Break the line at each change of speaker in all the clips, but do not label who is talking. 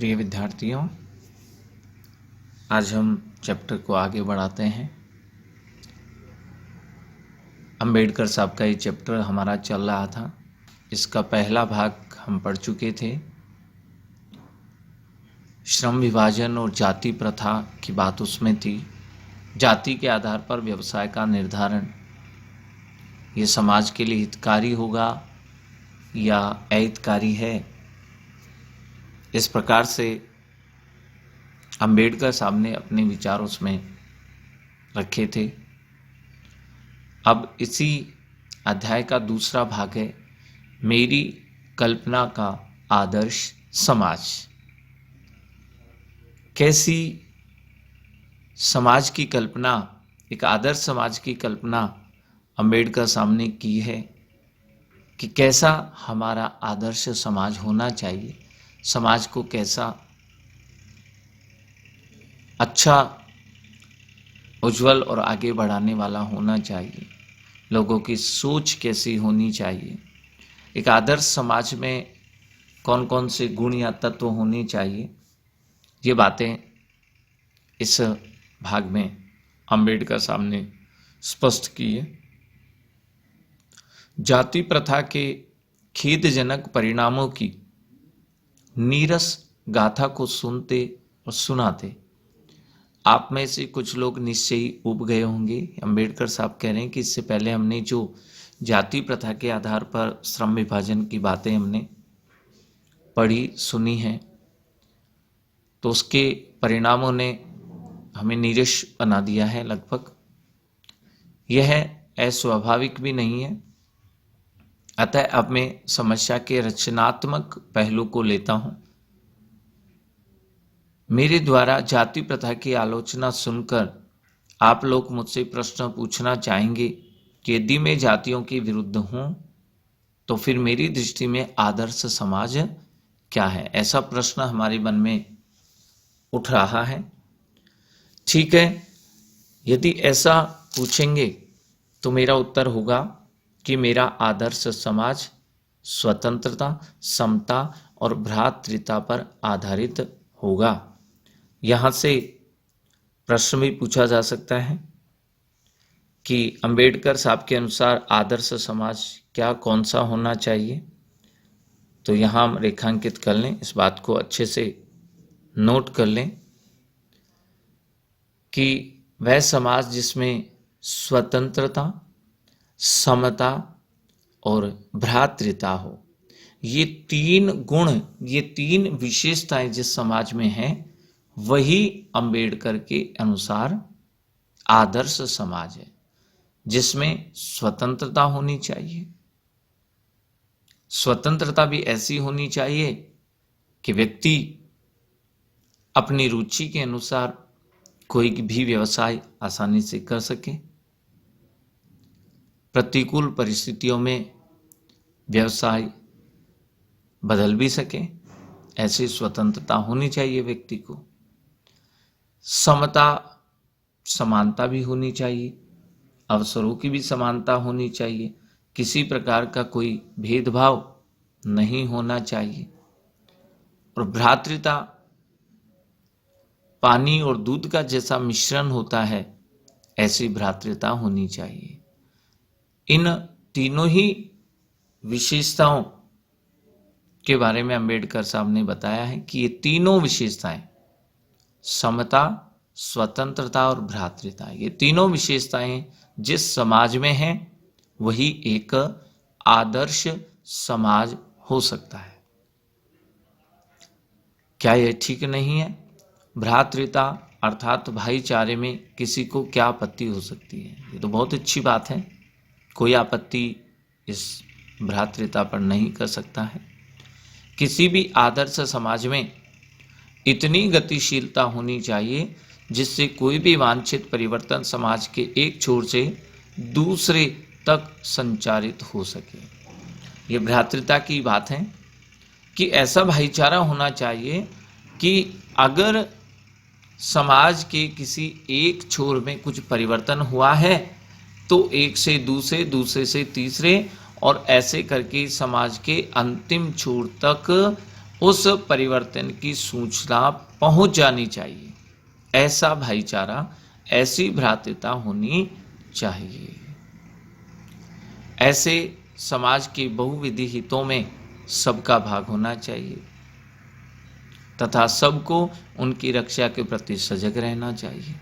प्रिय विद्यार्थियों, आज हम चैप्टर को आगे बढ़ाते हैं। अंबेडकर साहब का ये चैप्टर हमारा चल रहा था। इसका पहला भाग हम पढ़ चुके थे। श्रम विभाजन और जाति प्रथा की बात उसमें थी। जाति के आधार पर व्यवसाय का निर्धारण ये समाज के लिए हितकारी होगा या अहितकारी है, इस प्रकार से अंबेडकर साहब ने अपने विचार उसमें रखे थे। अब इसी अध्याय का दूसरा भाग है मेरी कल्पना का आदर्श समाज। कैसी समाज की कल्पना, एक आदर्श समाज की कल्पना अंबेडकर साहब ने की है कि कैसा हमारा आदर्श समाज होना चाहिए, समाज को कैसा अच्छा, उज्जवल और आगे बढ़ाने वाला होना चाहिए, लोगों की सोच कैसी होनी चाहिए, एक आदर्श समाज में कौन कौन से गुण या तत्व होने चाहिए, ये बातें इस भाग में अंबेडकर साहब ने स्पष्ट की है। जाति प्रथा के खेदजनक परिणामों की नीरस गाथा को सुनते और सुनाते आप में से कुछ लोग निश्चय ही उब गए होंगे। अंबेडकर साहब कह रहे हैं कि इससे पहले हमने जो जाति प्रथा के आधार पर श्रम विभाजन की बातें हमने पढ़ी सुनी हैं, तो उसके परिणामों ने हमें नीरस बना दिया है। लगभग यह अस्वाभाविक भी नहीं है। अतः अब मैं समस्या के रचनात्मक पहलू को लेता हूं। मेरे द्वारा जाति प्रथा की आलोचना सुनकर आप लोग मुझसे प्रश्न पूछना चाहेंगे कि यदि मैं जातियों के विरुद्ध हूं तो फिर मेरी दृष्टि में आदर्श समाज क्या है। ऐसा प्रश्न हमारे मन में उठ रहा है। ठीक है, यदि ऐसा पूछेंगे तो मेरा उत्तर होगा कि मेरा आदर्श समाज स्वतंत्रता, समता और भ्रातृता पर आधारित होगा। यहाँ से प्रश्न भी पूछा जा सकता है कि अंबेडकर साहब के अनुसार आदर्श समाज क्या, कौन सा होना चाहिए। तो यहाँ हम रेखांकित कर लें, इस बात को अच्छे से नोट कर लें कि वह समाज जिसमें स्वतंत्रता, समता और भ्रातृता हो। ये तीन गुण, ये तीन विशेषताएं जिस समाज में हैं, वही अंबेडकर के अनुसार आदर्श समाज है, जिसमें स्वतंत्रता होनी चाहिए। स्वतंत्रता भी ऐसी होनी चाहिए कि व्यक्ति अपनी रुचि के अनुसार कोई भी व्यवसाय आसानी से कर सके, प्रतिकूल परिस्थितियों में व्यवसाय बदल भी सके, ऐसी स्वतंत्रता होनी चाहिए व्यक्ति को। समता, समानता भी होनी चाहिए, अवसरों की भी समानता होनी चाहिए, किसी प्रकार का कोई भेदभाव नहीं होना चाहिए। और भ्रातृता, पानी और दूध का जैसा मिश्रण होता है, ऐसी भ्रातृता होनी चाहिए। इन तीनों ही विशेषताओं के बारे में अंबेडकर साहब ने बताया है कि ये तीनों विशेषताएं, समता, स्वतंत्रता और भ्रातृता, ये तीनों विशेषताएं जिस समाज में हैं, वही एक आदर्श समाज हो सकता है। क्या यह ठीक नहीं है? भ्रातृता अर्थात भाईचारे में किसी को क्या आपत्ति हो सकती है? ये तो बहुत अच्छी बात है, कोई आपत्ति इस भ्रातृता पर नहीं कर सकता है। किसी भी आदर्श समाज में इतनी गतिशीलता होनी चाहिए जिससे कोई भी वांछित परिवर्तन समाज के एक छोर से दूसरे तक संचारित हो सके। ये भ्रातृता की बात है कि ऐसा भाईचारा होना चाहिए कि अगर समाज के किसी एक छोर में कुछ परिवर्तन हुआ है तो एक से दूसरे, दूसरे से तीसरे और ऐसे करके समाज के अंतिम छोर तक उस परिवर्तन की सूचना पहुंच जानी चाहिए। ऐसा भाईचारा, ऐसी भ्रातृता होनी चाहिए। ऐसे समाज के बहुविधि हितों में सबका भाग होना चाहिए तथा सबको उनकी रक्षा के प्रति सजग रहना चाहिए।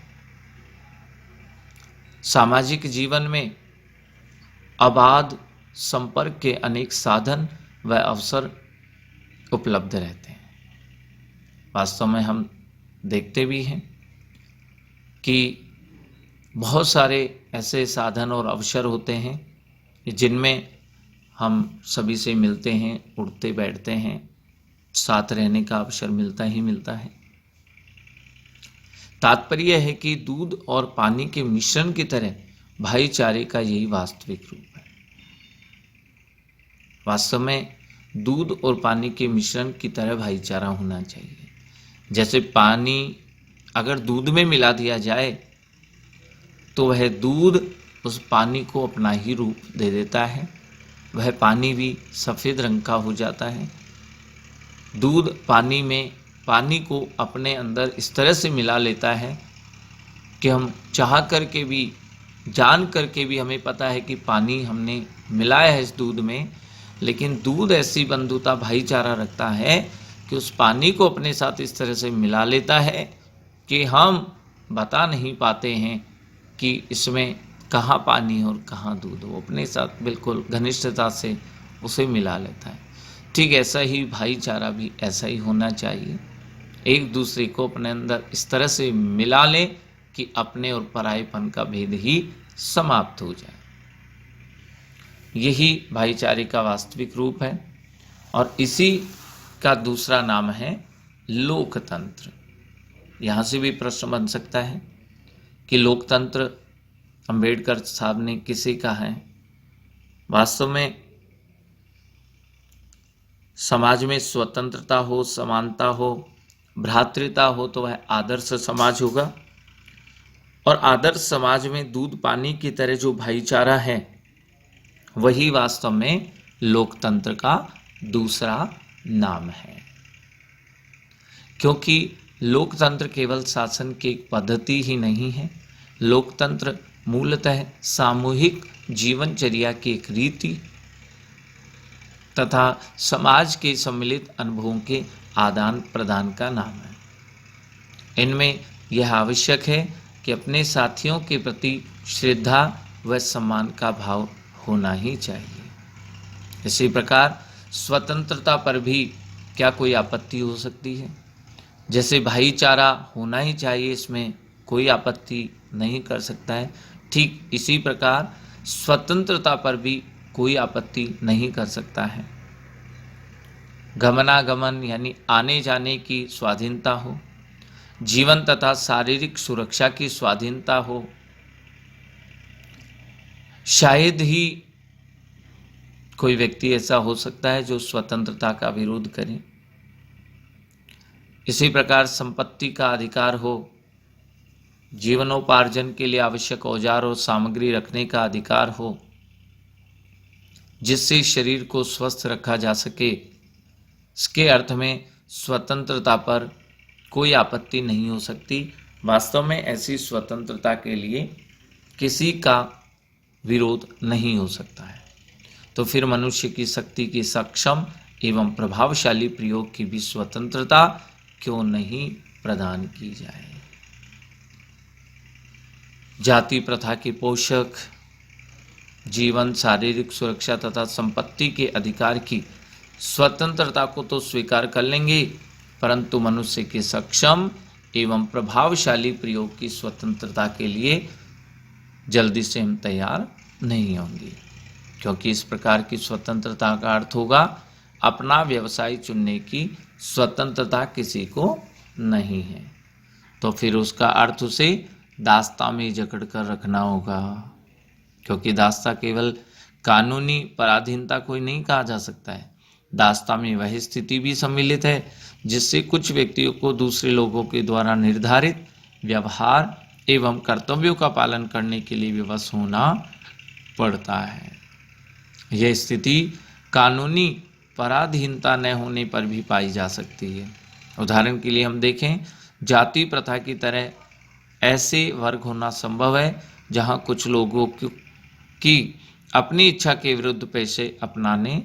सामाजिक जीवन में अबाध संपर्क के अनेक साधन व अवसर उपलब्ध रहते हैं। वास्तव में हम देखते भी हैं कि बहुत सारे ऐसे साधन और अवसर होते हैं जिनमें हम सभी से मिलते हैं, उठते बैठते हैं, साथ रहने का अवसर मिलता ही मिलता है। तात्पर्य है कि दूध और पानी के मिश्रण की तरह भाईचारे का यही वास्तविक रूप है। वास्तव में दूध और पानी के मिश्रण की तरह भाईचारा होना चाहिए। जैसे पानी अगर दूध में मिला दिया जाए तो वह दूध उस पानी को अपना ही रूप दे देता है, वह पानी भी सफ़ेद रंग का हो जाता है। दूध पानी में पानी को अपने अंदर इस तरह से मिला लेता है कि हम चाह करके भी, जान करके भी हमें पता है कि पानी हमने मिलाया है इस दूध में, लेकिन दूध ऐसी बंधुता, भाईचारा रखता है कि उस पानी को अपने साथ इस तरह से मिला लेता है कि हम बता नहीं पाते हैं कि इसमें कहाँ पानी और कहाँ दूध हो। अपने साथ बिल्कुल घनिष्ठता से उसे मिला लेता है। ठीक ऐसा ही भाईचारा भी ऐसा ही होना चाहिए। एक दूसरे को अपने अंदर इस तरह से मिला ले कि अपने और परायेपन का भेद ही समाप्त हो जाए। यही भाईचारे का वास्तविक रूप है और इसी का दूसरा नाम है लोकतंत्र। यहाँ से भी प्रश्न बन सकता है कि लोकतंत्र अंबेडकर साहब ने किसे कहा है। वास्तव में समाज में स्वतंत्रता हो, समानता हो, भ्रातृता हो तो वह आदर्श समाज होगा। और आदर्श समाज में दूध पानी की तरह जो भाईचारा है वही वास्तव में लोकतंत्र का दूसरा नाम है। क्योंकि लोकतंत्र केवल शासन की एक पद्धति ही नहीं है। लोकतंत्र मूलतः सामूहिक जीवनचर्या की एक रीति तथा समाज के सम्मिलित अनुभवों के आदान प्रदान का नाम है। इनमें यह आवश्यक है कि अपने साथियों के प्रति श्रद्धा व सम्मान का भाव होना ही चाहिए। इसी प्रकार स्वतंत्रता पर भी क्या कोई आपत्ति हो सकती है? जैसे भाईचारा होना ही चाहिए, इसमें कोई आपत्ति नहीं कर सकता है, ठीक इसी प्रकार स्वतंत्रता पर भी कोई आपत्ति नहीं कर सकता है। गमनागमन यानी आने जाने की स्वाधीनता हो, जीवन तथा शारीरिक सुरक्षा की स्वाधीनता हो, शायद ही कोई व्यक्ति ऐसा हो सकता है जो स्वतंत्रता का विरोध करे। इसी प्रकार संपत्ति का अधिकार हो, जीवनोपार्जन के लिए आवश्यक औजार और सामग्री रखने का अधिकार हो, जिससे शरीर को स्वस्थ रखा जा सके, इसके अर्थ में स्वतंत्रता पर कोई आपत्ति नहीं हो सकती। वास्तव में ऐसी स्वतंत्रता के लिए किसी का विरोध नहीं हो सकता है। तो फिर मनुष्य की शक्ति की सक्षम एवं प्रभावशाली प्रयोग की भी स्वतंत्रता क्यों नहीं प्रदान की जाए। जाति प्रथा के पोषक, जीवन, शारीरिक सुरक्षा तथा संपत्ति के अधिकार की स्वतंत्रता को तो स्वीकार कर लेंगे, परंतु मनुष्य के सक्षम एवं प्रभावशाली प्रयोग की स्वतंत्रता के लिए जल्दी से हम तैयार नहीं होंगे, क्योंकि इस प्रकार की स्वतंत्रता का अर्थ होगा अपना व्यवसाय चुनने की स्वतंत्रता किसी को नहीं है। तो फिर उसका अर्थ उसे दास्ता में जकड़ कर रखना होगा, क्योंकि दास्ता केवल कानूनी पराधीनता को ही नहीं कहा जा सकता है। दास्ता में वह स्थिति भी सम्मिलित है जिससे कुछ व्यक्तियों को दूसरे लोगों के द्वारा निर्धारित व्यवहार एवं कर्तव्यों का पालन करने के लिए विवश होना पड़ता है। यह स्थिति कानूनी पराधीनता न होने पर भी पाई जा सकती है। उदाहरण के लिए हम देखें, जाति प्रथा की तरह ऐसे वर्ग होना संभव है जहां कुछ लोगों की अपनी इच्छा के विरुद्ध पेशे अपनाने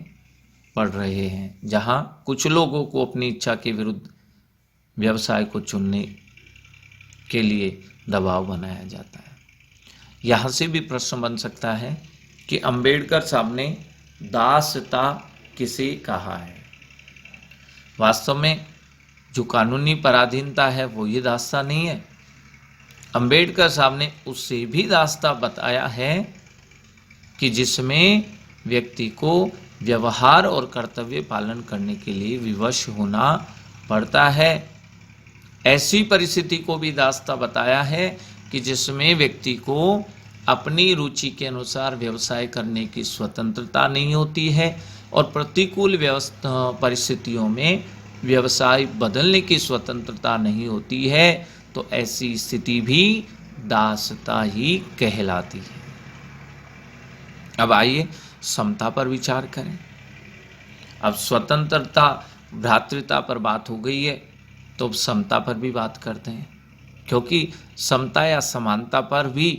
पड़ रहे हैं, जहां कुछ लोगों को अपनी इच्छा के विरुद्ध व्यवसाय को चुनने के लिए दबाव बनाया जाता है। यहाँ से भी प्रश्न बन सकता है कि अंबेडकर साहब ने दासता किसे कहा है। वास्तव में जो कानूनी पराधीनता है वो ये दासता नहीं है। अंबेडकर साहब ने उससे भी दासता बताया है कि जिसमें व्यक्ति को व्यवहार और कर्तव्य पालन करने के लिए विवश होना पड़ता है। ऐसी परिस्थिति को भी दासता बताया है कि जिसमें व्यक्ति को अपनी रुचि के अनुसार व्यवसाय करने की स्वतंत्रता नहीं होती है और प्रतिकूल परिस्थितियों में व्यवसाय बदलने की स्वतंत्रता नहीं होती है, तो ऐसी स्थिति भी दासता ही कहलाती है। अब आइए समता पर विचार करें। अब स्वतंत्रता, भ्रातृता पर बात हो गई है, तो अब समता पर भी बात करते हैं, क्योंकि समता या समानता पर भी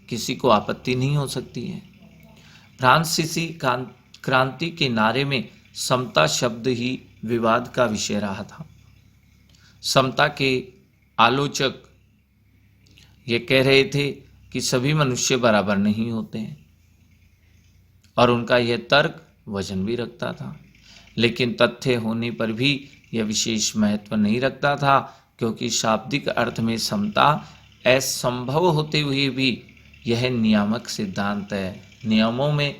किसी को आपत्ति नहीं हो सकती है। फ्रांसीसी क्रांति के नारे में समता शब्द ही विवाद का विषय रहा था। समता के आलोचक ये कह रहे थे कि सभी मनुष्य बराबर नहीं होते हैं, और उनका यह तर्क वजन भी रखता था, लेकिन तथ्य होने पर भी यह विशेष महत्व नहीं रखता था, क्योंकि शाब्दिक अर्थ में समता असंभव होते हुए भी यह नियामक सिद्धांत है। नियमों में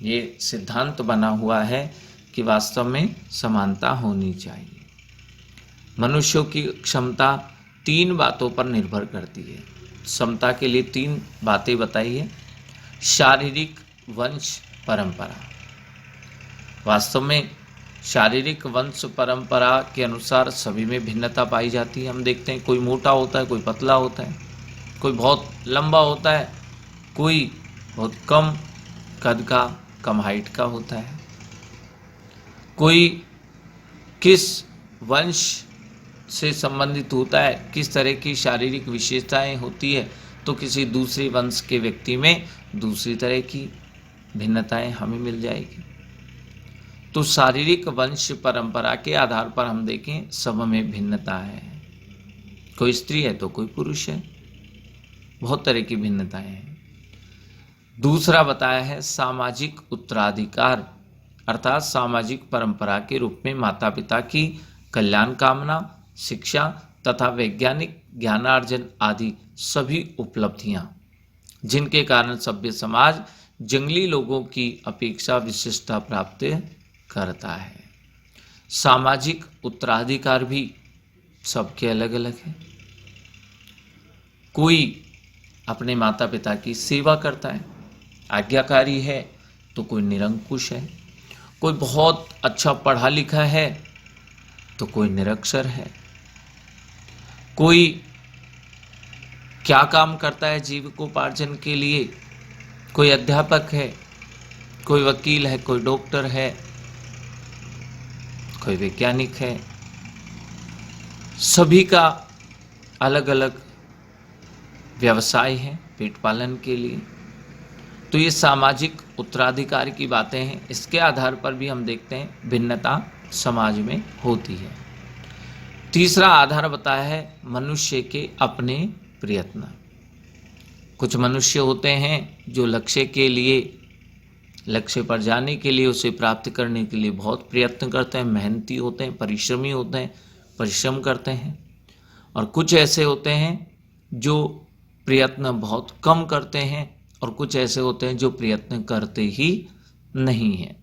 ये सिद्धांत बना हुआ है कि वास्तव में समानता होनी चाहिए। मनुष्यों की क्षमता 3 बातों पर निर्भर करती है। समता के लिए 3 बातें बताई है। शारीरिक, वंश, परंपरा। वास्तव में शारीरिक वंश परंपरा के अनुसार सभी में भिन्नता पाई जाती है। हम देखते हैं कोई मोटा होता है, कोई पतला होता है, कोई बहुत लंबा होता है, कोई बहुत कम कद का, कम हाइट का होता है। कोई किस वंश से संबंधित होता है, किस तरह की शारीरिक विशेषताएं होती है, तो किसी दूसरे वंश के व्यक्ति में दूसरी तरह की भिन्नताएं हमें मिल जाएगी। तो शारीरिक वंश परंपरा के आधार पर हम देखें सब में भिन्नता है। कोई स्त्री है तो कोई पुरुष है, बहुत तरह की भिन्नताएं हैं। दूसरा बताया है सामाजिक उत्तराधिकार, अर्थात सामाजिक परंपरा के रूप में माता पिता की कल्याण कामना, शिक्षा तथा वैज्ञानिक ज्ञानार्जन आदि सभी उपलब्धियां, जिनके कारण सभ्य समाज जंगली लोगों की अपेक्षा विशिष्टता प्राप्त करता है। सामाजिक उत्तराधिकार भी सबके अलग अलग है। कोई अपने माता पिता की सेवा करता है, आज्ञाकारी है, तो कोई निरंकुश है। कोई बहुत अच्छा पढ़ा लिखा है तो कोई निरक्षर है। कोई क्या काम करता है जीविकोपार्जन के लिए, कोई अध्यापक है, कोई वकील है, कोई डॉक्टर है, कोई वैज्ञानिक है। सभी का अलग अलग व्यवसाय है पेट पालन के लिए। तो ये सामाजिक उत्तराधिकार की बातें हैं। इसके आधार पर भी हम देखते हैं भिन्नता समाज में होती है। तीसरा आधार बताया है मनुष्य के अपने प्रयत्न। कुछ मनुष्य होते हैं जो लक्ष्य के लिए, लक्ष्य पर जाने के लिए, उसे प्राप्त करने के लिए बहुत प्रयत्न करते हैं, मेहनती होते हैं, परिश्रमी होते हैं, परिश्रम करते हैं। और कुछ ऐसे होते हैं जो प्रयत्न बहुत कम करते हैं, और कुछ ऐसे होते हैं जो प्रयत्न करते ही नहीं हैं।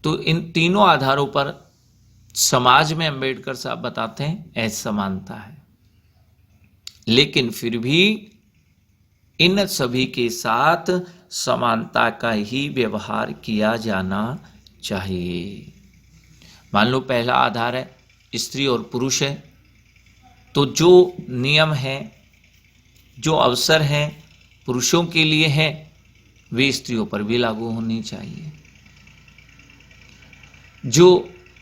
तो इन तीनों आधारों पर समाज में अंबेडकर साहब बताते हैं असमानता है, लेकिन फिर भी इन सभी के साथ समानता का ही व्यवहार किया जाना चाहिए। मान लो पहला आधार है स्त्री और पुरुष है, तो जो नियम है, जो अवसर हैं पुरुषों के लिए हैं, वे स्त्रियों पर भी लागू होनी चाहिए। जो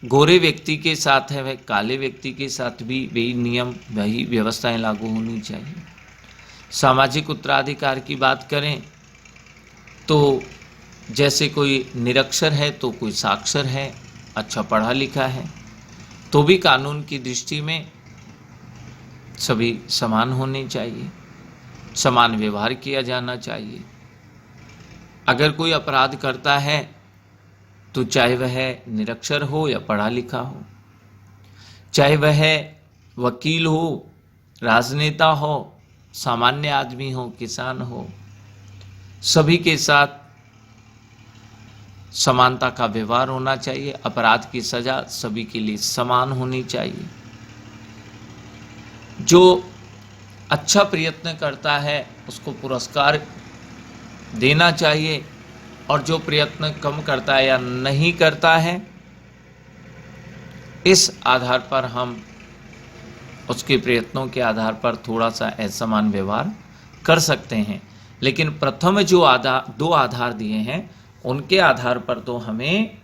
गोरे व्यक्ति के साथ है वह काले व्यक्ति के साथ भी वही नियम वही व्यवस्थाएं लागू होनी चाहिए। सामाजिक उत्तराधिकार की बात करें तो जैसे कोई निरक्षर है तो कोई साक्षर है, अच्छा पढ़ा लिखा है, तो भी कानून की दृष्टि में सभी समान होने चाहिए, समान व्यवहार किया जाना चाहिए। अगर कोई अपराध करता है तो चाहे वह निरक्षर हो या पढ़ा लिखा हो, चाहे वह वकील हो, राजनेता हो, सामान्य आदमी हो, किसान हो, सभी के साथ समानता का व्यवहार होना चाहिए। अपराध की सजा सभी के लिए समान होनी चाहिए। जो अच्छा प्रयत्न करता है उसको पुरस्कार देना चाहिए, और जो प्रयत्न कम करता है या नहीं करता है, इस आधार पर हम उसके प्रयत्नों के आधार पर थोड़ा सा असमान व्यवहार कर सकते हैं। लेकिन प्रथम जो दो आधार दिए हैं उनके आधार पर तो हमें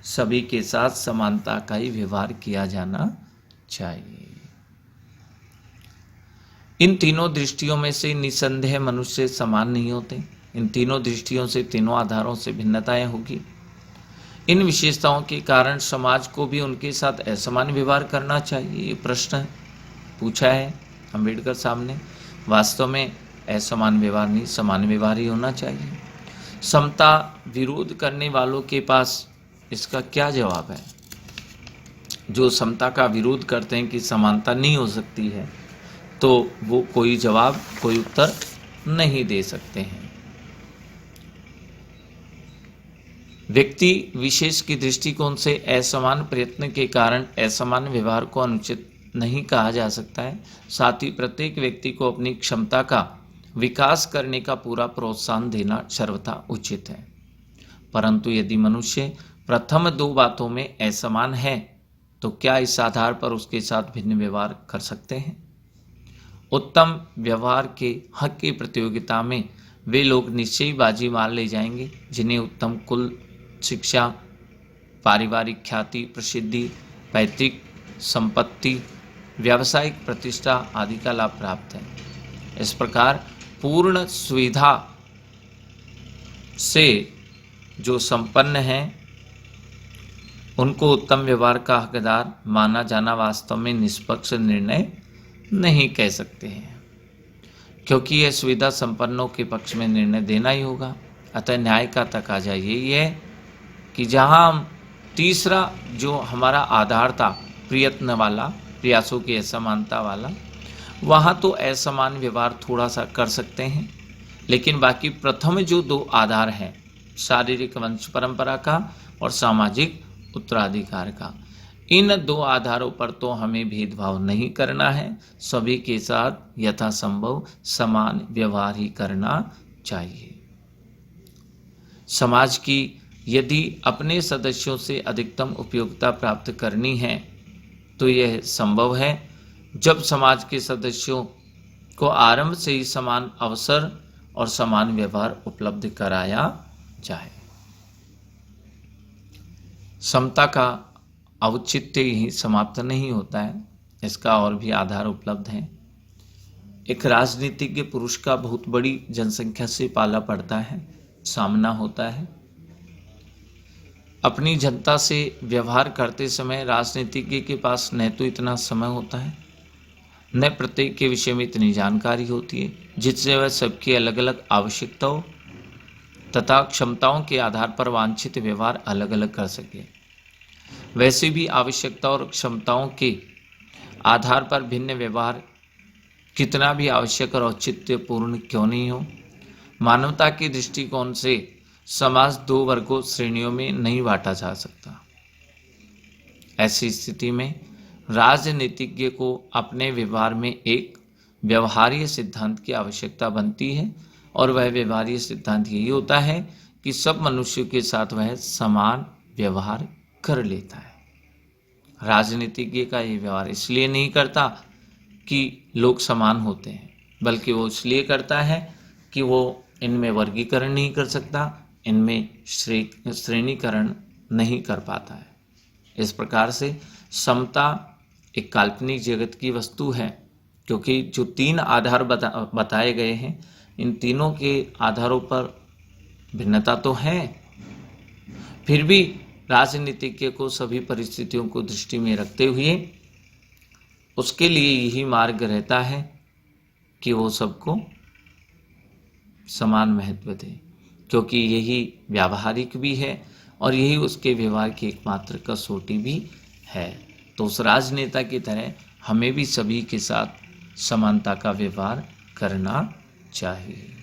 सभी के साथ समानता का ही व्यवहार किया जाना चाहिए। इन तीनों दृष्टियों में से निसंदेह मनुष्य समान नहीं होते। इन तीनों दृष्टियों से, तीनों आधारों से भिन्नताएं होगी। इन विशेषताओं के कारण समाज को भी उनके साथ असमान व्यवहार करना चाहिए। ये प्रश्न पूछा है अम्बेडकर साहब ने। वास्तव में असमान व्यवहार नहीं, समान व्यवहार ही होना चाहिए। समता विरोध करने वालों के पास इसका क्या जवाब है? जो समता का विरोध करते हैं कि समानता नहीं हो सकती है, तो वो कोई जवाब, कोई उत्तर नहीं दे सकते हैं। व्यक्ति विशेष की दृष्टिकोण से असमान प्रयत्न के कारण असमान व्यवहार को अनुचित नहीं कहा जा सकता है। साथ ही प्रत्येक व्यक्ति को अपनी क्षमता का विकास करने का पूरा प्रोत्साहन देना सर्वथा उचित है। परंतु यदि मनुष्य प्रथम दो बातों में असमान है तो क्या इस आधार पर उसके साथ भिन्न व्यवहार कर सकते हैं? उत्तम व्यवहार के हक की प्रतियोगिता में वे लोग निश्चय ही बाजी मार ले जाएंगे जिन्हें उत्तम कुल, शिक्षा, पारिवारिक ख्याति, प्रसिद्धि, पैतृक संपत्ति, व्यावसायिक प्रतिष्ठा आदि का लाभ प्राप्त है। इस प्रकार पूर्ण सुविधा से जो संपन्न हैं उनको उत्तम व्यवहार का हकदार माना जाना वास्तव में निष्पक्ष निर्णय नहीं कह सकते हैं, क्योंकि यह सुविधा संपन्नों के पक्ष में निर्णय देना ही होगा। अतः न्याय का तकाजा यही है कि जहाँ हम तीसरा जो हमारा आधार था प्रयत्न वाला, प्रयासों की असमानता वाला, वहाँ तो असमान व्यवहार थोड़ा सा कर सकते हैं, लेकिन बाकी प्रथम जो दो आधार हैं, शारीरिक वंश परंपरा का और सामाजिक उत्तराधिकार का, इन दो आधारों पर तो हमें भेदभाव नहीं करना है। सभी के साथ यथासंभव समान व्यवहार ही करना चाहिए। समाज की यदि अपने सदस्यों से अधिकतम उपयोगिता प्राप्त करनी है तो यह संभव है जब समाज के सदस्यों को आरंभ से ही समान अवसर और समान व्यवहार उपलब्ध कराया जाए। समता का औचित्य ही समाप्त नहीं होता है, इसका और भी आधार उपलब्ध है। एक राजनीतिज्ञ पुरुष का बहुत बड़ी जनसंख्या से पाला पड़ता है, सामना होता है। अपनी जनता से व्यवहार करते समय राजनीतिज्ञ के पास न तो इतना समय होता है, न प्रत्येक के विषय में इतनी जानकारी होती है जिससे वह सबकी अलग अलग आवश्यकताओं तथा क्षमताओं के आधार पर वांछित व्यवहार अलग अलग कर सके। वैसे भी आवश्यकता और क्षमताओं के आधार पर भिन्न व्यवहार कितना भी आवश्यक और औचित्यपूर्ण क्यों नहीं हो, मानवता के दृष्टिकोण से समाज दो वर्गों श्रेणियों में नहीं बांटा जा सकता। ऐसी स्थिति में राजनीतिज्ञ को अपने व्यवहार में एक व्यवहारीय सिद्धांत की आवश्यकता बनती है, और वह व्यवहारीय सिद्धांत यही होता है कि सब मनुष्यों के साथ वह समान व्यवहार कर लेता है। राजनीतिज्ञ का ये व्यवहार इसलिए नहीं करता कि लोग समान होते हैं, बल्कि वो इसलिए करता है कि वो इनमें वर्गीकरण नहीं कर सकता, इनमें श्रेणीकरण नहीं कर पाता है। इस प्रकार से समता एक काल्पनिक जगत की वस्तु है, क्योंकि जो 3 आधार बताए गए हैं, इन तीनों के आधारों पर भिन्नता तो है, फिर भी राजनीतिज्ञ को सभी परिस्थितियों को दृष्टि में रखते हुए उसके लिए यही मार्ग रहता है कि वो सबको समान महत्व दे, क्योंकि यही व्यावहारिक भी है और यही उसके व्यवहार की एकमात्र कसौटी भी है। तो उस राजनेता की तरह हमें भी सभी के साथ समानता का व्यवहार करना चाहिए।